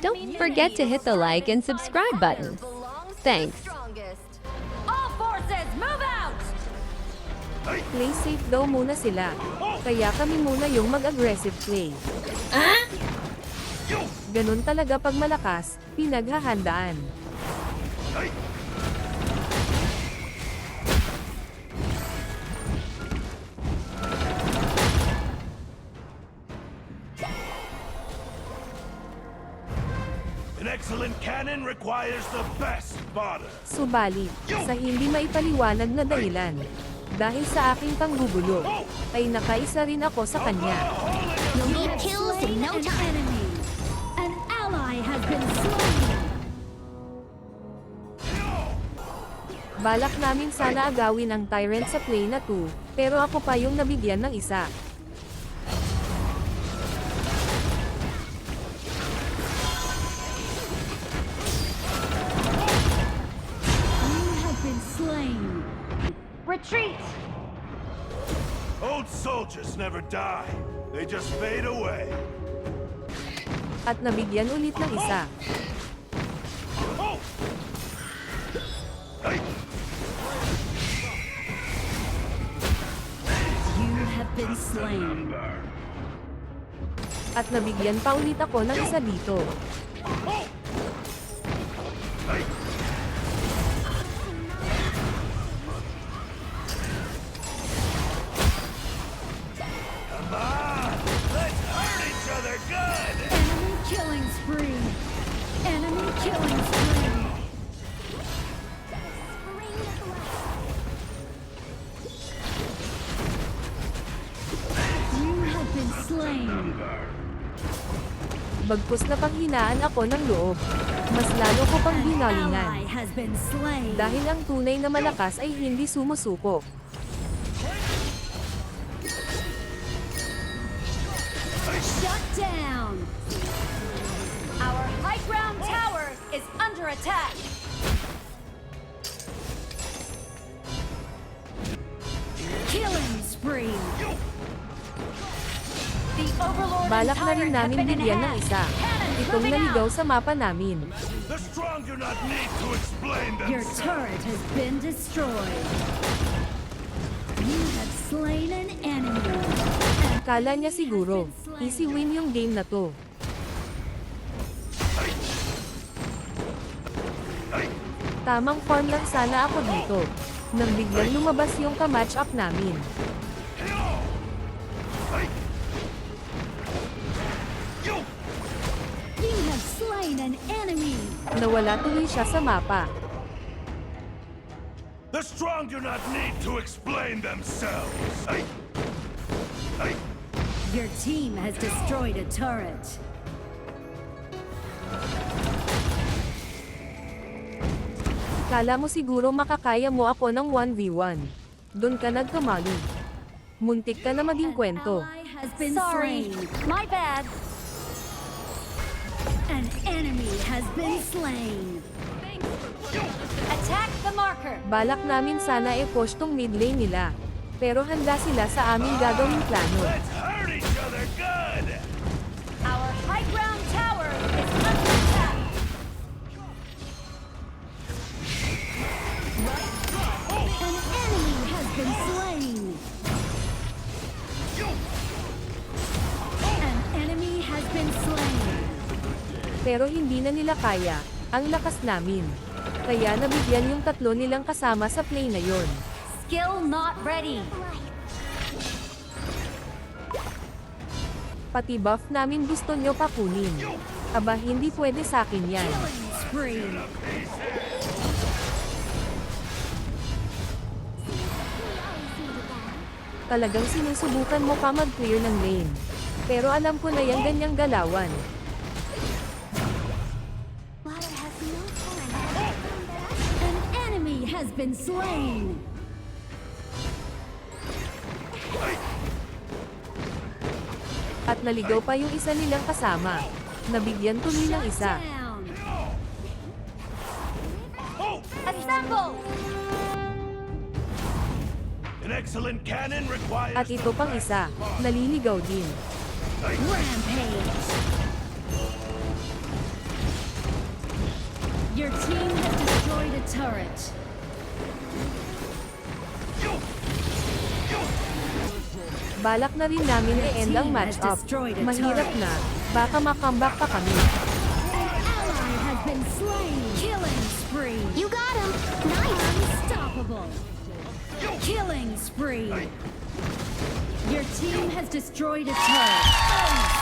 Don't forget to hit the like and subscribe button. Thanks. All forces, move out! Play safe daw muna sila. Kaya kami muna yung mag-aggressive play. Ganun talaga pag malakas, pinaghahandaan. An excellent cannon requires the best fodder. Subalit, sa hindi maipaliwanag na dahilan, dahil sa aking panggugulo, ay nakaisa rin ako sa kanya. You'll need kills in no time. An ally has been slain. Balak namin sana agawin ang Tyrant sa play na 2, pero ako pa yung nabigyan ng isa. You have been slain. Retreat! Old soldiers never die. They just fade away. At nabigyan ulit ng isa. You have been slain. At nabigyan pa ulit ako ng isa dito. Come on! Let's hurt each other good! Enemy killing spree. Enemy killing spree. You have been slain. Bagkus na panghinaan ako ng loob. Mas lalo ko pang An ally binalingan. has been slain. Dahil ang tunay na malakas ay hindi sumusuko. Shut down. Our high ground tower is under attack. Killing spree. The Overlord Balak na rin and Tyrant have namin been bigyan ng enhanced. isa. Cannons Itong moving naligaw out. sa mapa namin. The strong do not need to explain Your themselves. turret has been destroyed. You have slain an enemy. Kala niya siguro, easy win yung game na to. Tamang farm lang sana ako dito. Nang biglang lumabas yung ka-match up namin. You have slain an enemy. Nawala tuloy siya sa mapa. The strong do not need to explain themselves. Hey. Hey. Your team has destroyed a turret. Kala mo siguro makakaya mo ako ng 1v1. Doon ka nagkamali. Muntik ka na maging kwento. Ally has been Sorry, slain. my bad. An enemy has been slain. Attack the marker. Balak namin sana i-push tong mid lane nila. Pero handa sila sa aming gagawing plano. Let's hurt each other good! Our high ground tower is under attack. An enemy has been slain. An enemy has been slain. Pero hindi na nila kaya, ang lakas namin. Kaya nabigyan yung tatlo nilang kasama sa play na yon. Skill not ready. Pati buff namin gusto nyo pa kunin. Aba hindi pwede sa akin yan. Killing spree. Talagang sinusubukan mo pa mag-clear ng lane. Pero alam ko na yan ganyang galawan. An enemy has been slain. At naligaw pa yung isa nilang kasama. Nabigyan tuloy ng isa. Down. Assemble. An excellent cannon requires At ito pang isa, naliligaw din. Rampage. Your team has destroyed a turret. Balak na rin namin i-end ang match-up. Mahirap na. Baka makambak pa kami. An ally has been slain. Killing spree. You got him. Nice. Unstoppable. Killing spree. Your team has destroyed a turret.